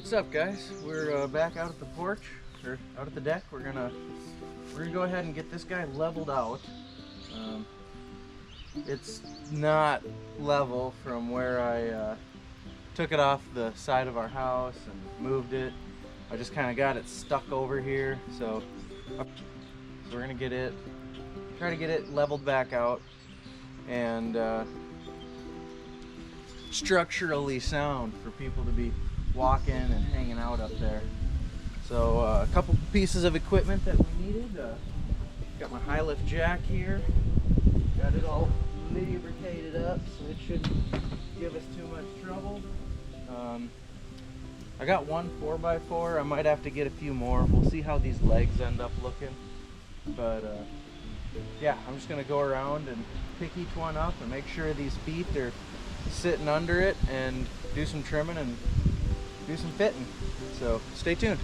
What's up, guys? We're back out at the porch, or out at the deck. We're gonna go ahead and get this guy leveled out. It's not level from where I took it off the side of our house and moved it. I just kind of got it stuck over here, so we're gonna try to get it leveled back out and structurally sound for people to be walking and hanging out up there. So a couple pieces of equipment that we needed. Got my high lift jack here. Got it all lubricated up so it shouldn't give us too much trouble. I got one 4x4. I might have to get a few more. We'll see how these legs end up looking. But yeah, I'm just gonna go around and pick each one up and make sure these feet are sitting under it and do some trimming and do some fitting. So stay tuned.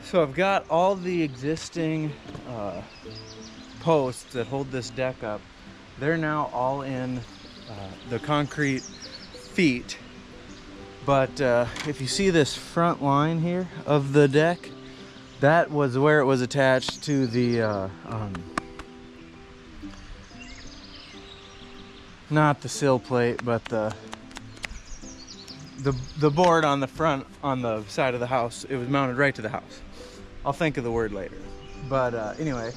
So I've got all the existing posts that hold this deck up. They're now all in the concrete feet. But if you see this front line here of the deck, that was where it was attached to the, not the sill plate, but the board on the front, on the side of the house. It was mounted right to the house. I'll think of the word later. But anyway,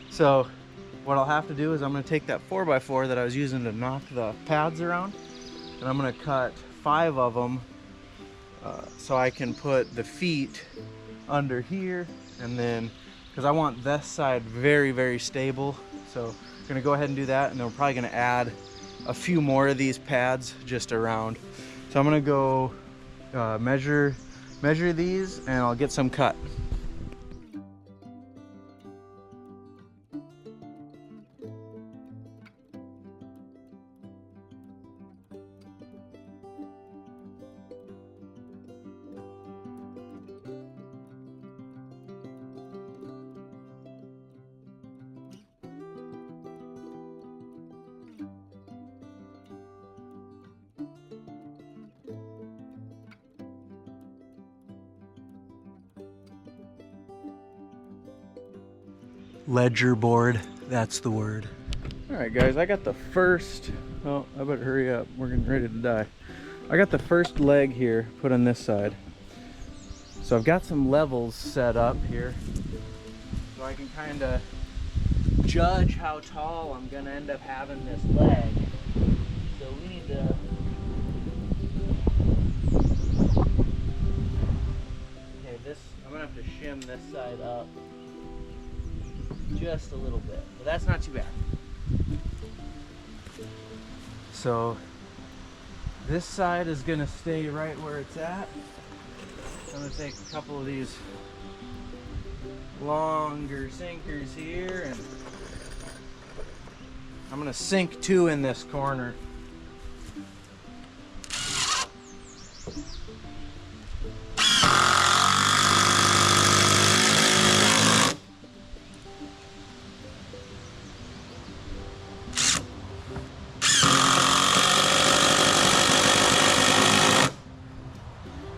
so what I'll have to do is I'm going to take that 4x4 that I was using to knock the pads around, and I'm going to cut 5 of them so I can put the feet under here, and then because I want this side very, very stable, so I'm going to go ahead and do that, and then we're probably going to add a few more of these pads just around. So I'm going to go measure these, and I'll get some cut. Ledger board, that's the word. All right, guys, I got the first, oh, I better hurry up. We're getting ready to die. I got the first leg here put on this side. So I've got some levels set up here so I can kind of judge how tall I'm gonna end up having this leg. So we need to, okay, I'm gonna have to shim this side up just a little bit, but that's not too bad. So this side is gonna stay right where it's at. I'm gonna take a couple of these longer sinkers here, and I'm gonna sink 2 in this corner.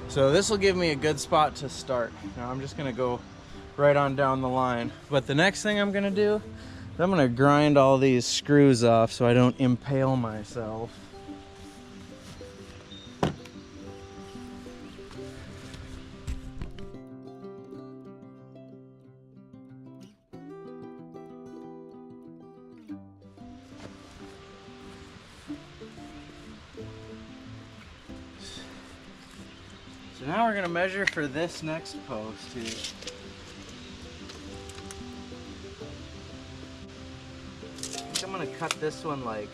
So this will give me a good spot to start. Now I'm just gonna go right on down the line. But the next thing I'm gonna do is I'm gonna grind all these screws off so I don't impale myself. So now we're gonna measure for this next post here. I think I'm gonna cut this one like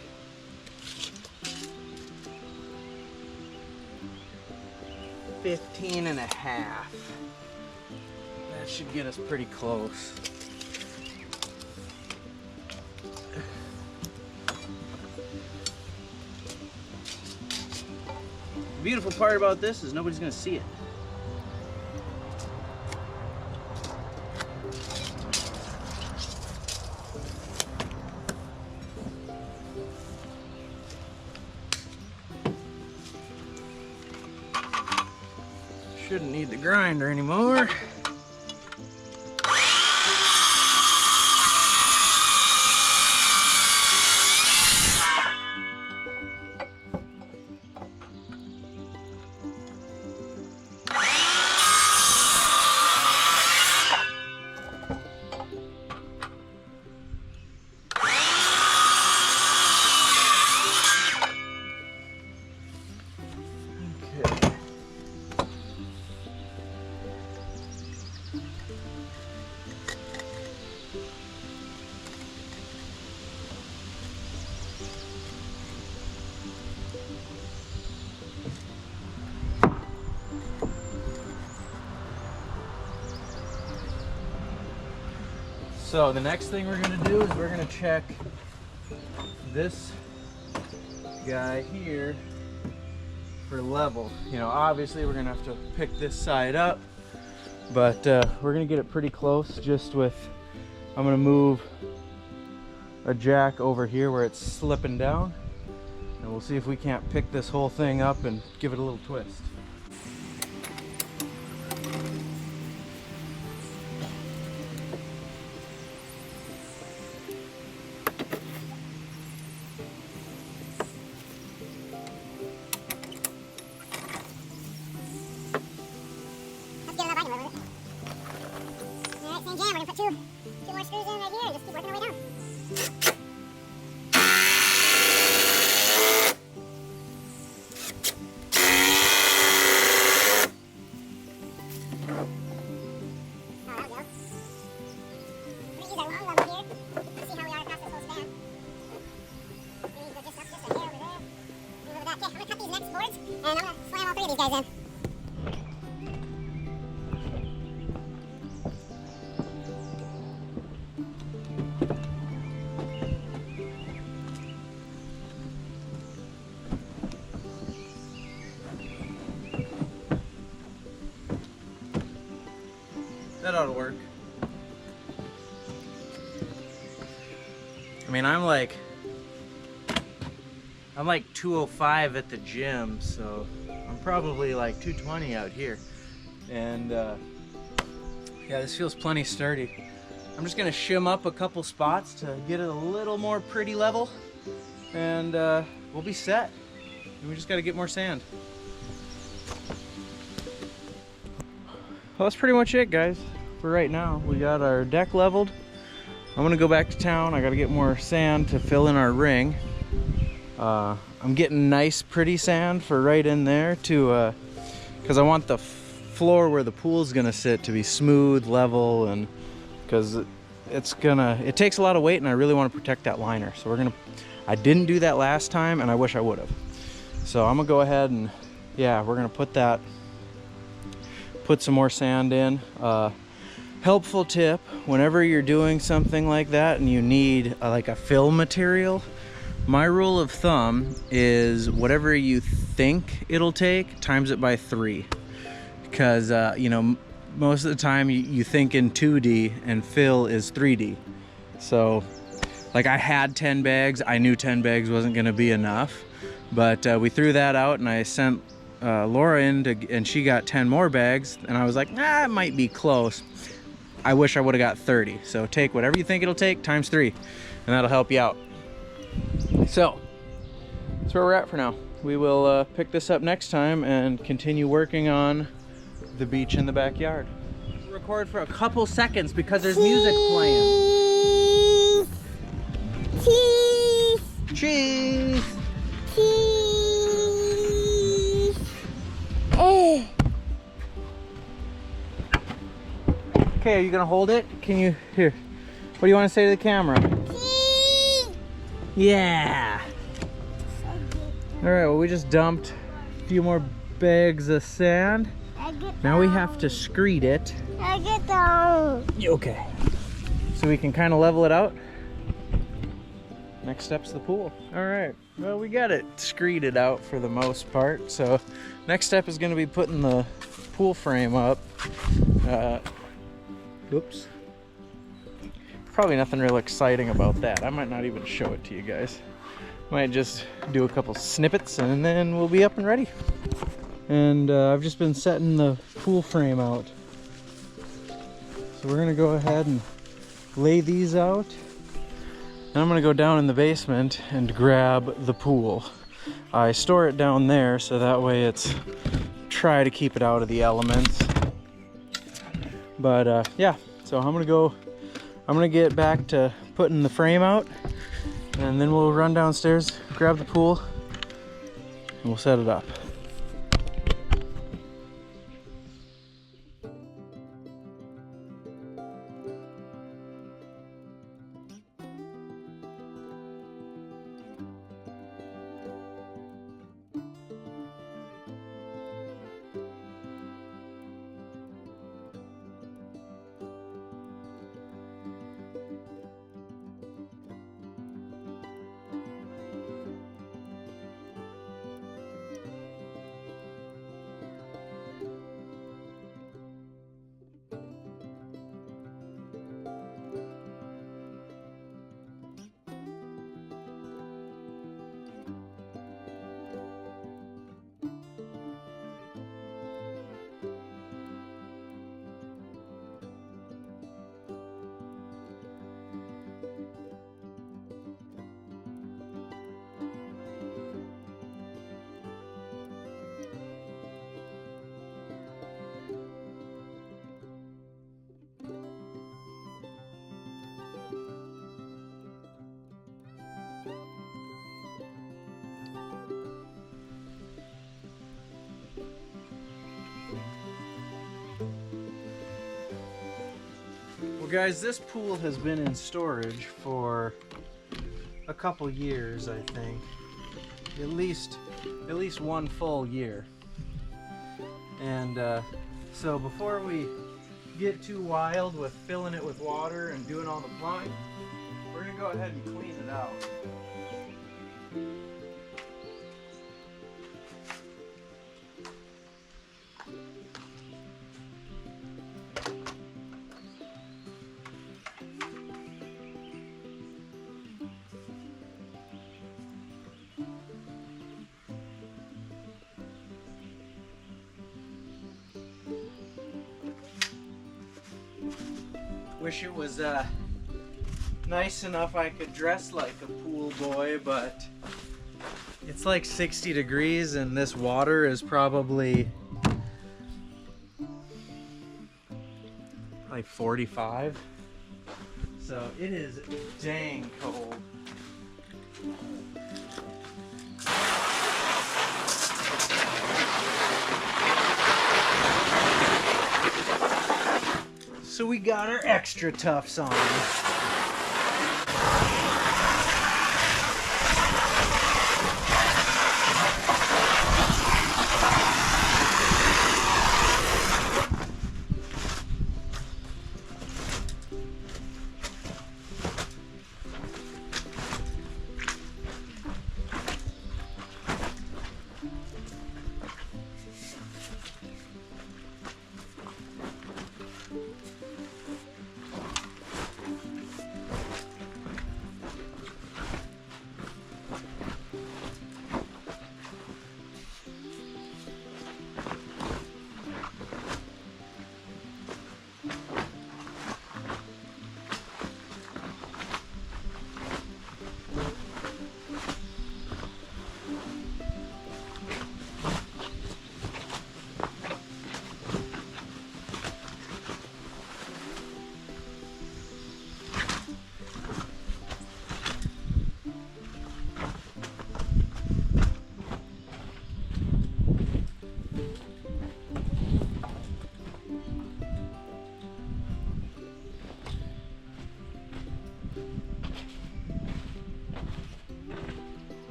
15 and a half. That should get us pretty close. The beautiful part about this is nobody's gonna see it. Shouldn't need the grinder anymore. So the next thing we're gonna do is we're gonna check this guy here for level. You know, obviously we're gonna have to pick this side up, but we're gonna get it pretty close just with, I'm gonna move a jack over here where it's slipping down, and we'll see if we can't pick this whole thing up and give it a little twist. Alright, same jam. We're gonna put two more screws in right here and just keep working our way down. And I'm gonna slam all three of these guys in. That ought to work. I mean, I'm like 205 at the gym, so I'm probably like 220 out here. And yeah, this feels plenty sturdy. I'm just gonna shim up a couple spots to get it a little more pretty level, and we'll be set. And we just gotta get more sand. Well, that's pretty much it, guys, for right now. We got our deck leveled. I'm gonna go back to town. I gotta get more sand to fill in our ring. I'm getting nice, pretty sand for right in there to, because I want the floor where the pool's gonna sit to be smooth, level, and because it takes a lot of weight, and I really want to protect that liner. So I didn't do that last time, and I wish I would have. So I'm gonna go ahead and, yeah, we're gonna put some more sand in. Helpful tip, whenever you're doing something like that and you need like a fill material, my rule of thumb is whatever you think it'll take, times it by 3. Because, you know, most of the time you think in 2D and fill is 3D. So, like, I had 10 bags. I knew 10 bags wasn't going to be enough. But we threw that out, and I sent Laura in, and she got 10 more bags. And I was like, nah, it might be close. I wish I would have got 30. So take whatever you think it'll take, times 3. And that'll help you out. So, that's where we're at for now. We will pick this up next time and continue working on the beach in the backyard. We'll record for a couple seconds because there's music playing. Cheese! Cheese! Cheese! Oh! Okay, are you gonna hold it? Can you, here, what do you want to say to the camera? Cheese! Yeah! Alright, well, we just dumped a few more bags of sand. Now we have to screed it. I get down. Okay. So we can kind of level it out. Next step's the pool. All right. Well, we got it screeded out for the most part. So next step is going to be putting the pool frame up. Oops. Probably nothing real exciting about that. I might not even show it to you guys. Might just do a couple snippets and then we'll be up and ready. And I've just been setting the pool frame out. So we're gonna go ahead and lay these out. And I'm gonna go down in the basement and grab the pool. I store it down there so that way it's, try to keep it out of the elements. But yeah, so I'm gonna get back to putting the frame out and then we'll run downstairs, grab the pool, and we'll set it up. Well guys, this pool has been in storage for a couple years, I think. At least 1 full year. And so before we get too wild with filling it with water and doing all the plumbing, we're gonna go ahead and clean it out. Wish it was nice enough I could dress like a pool boy, but it's like 60 degrees and this water is probably like 45. So it is dang cold. So we got our extra toughs on.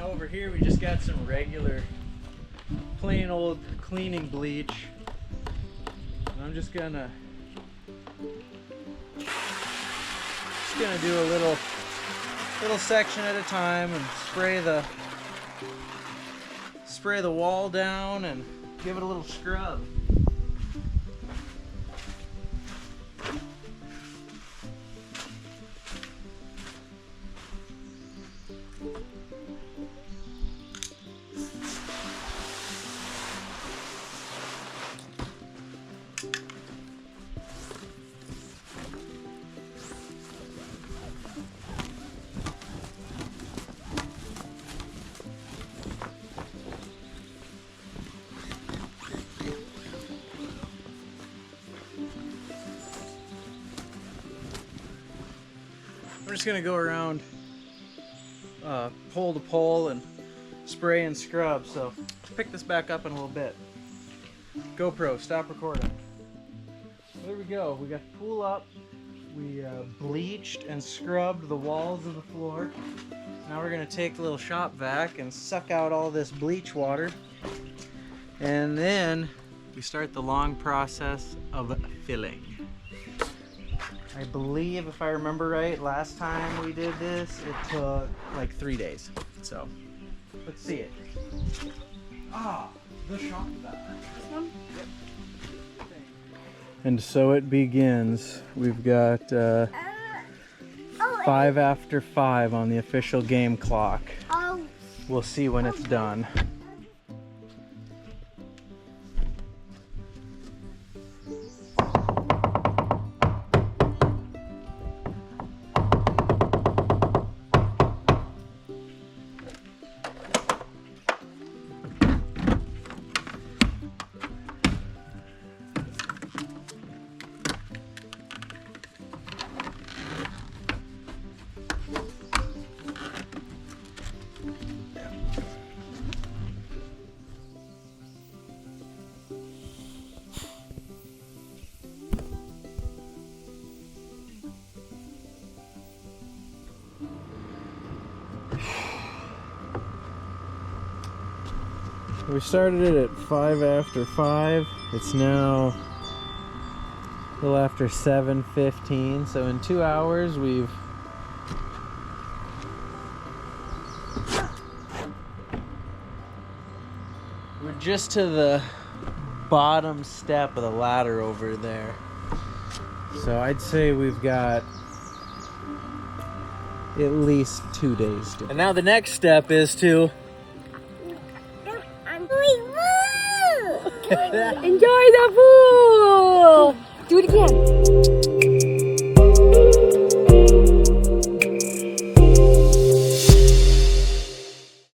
Over here we just got some regular plain old cleaning bleach. And I'm just gonna do a little section at a time and spray the wall down and give it a little scrub. I'm just gonna go around pole to pole and spray and scrub. So pick this back up in a little bit. GoPro, stop recording. There we go. We got the pool up. We bleached and scrubbed the walls of the floor. Now we're gonna take a little shop vac and suck out all this bleach water. And then we start the long process of filling. I believe, if I remember right, last time we did this, it took like 3 days. So, let's see it. Ah, the shop vac. This one? Yep. And so it begins. We've got 5 after 5 on the official game clock. We'll see when it's done. We started it at 5 after 5. It's now a little after 7:15. So in 2 hours we're just to the bottom step of the ladder over there. So I'd say we've got at least 2 days to. And now the next step is to Enjoy the pool! Do it again.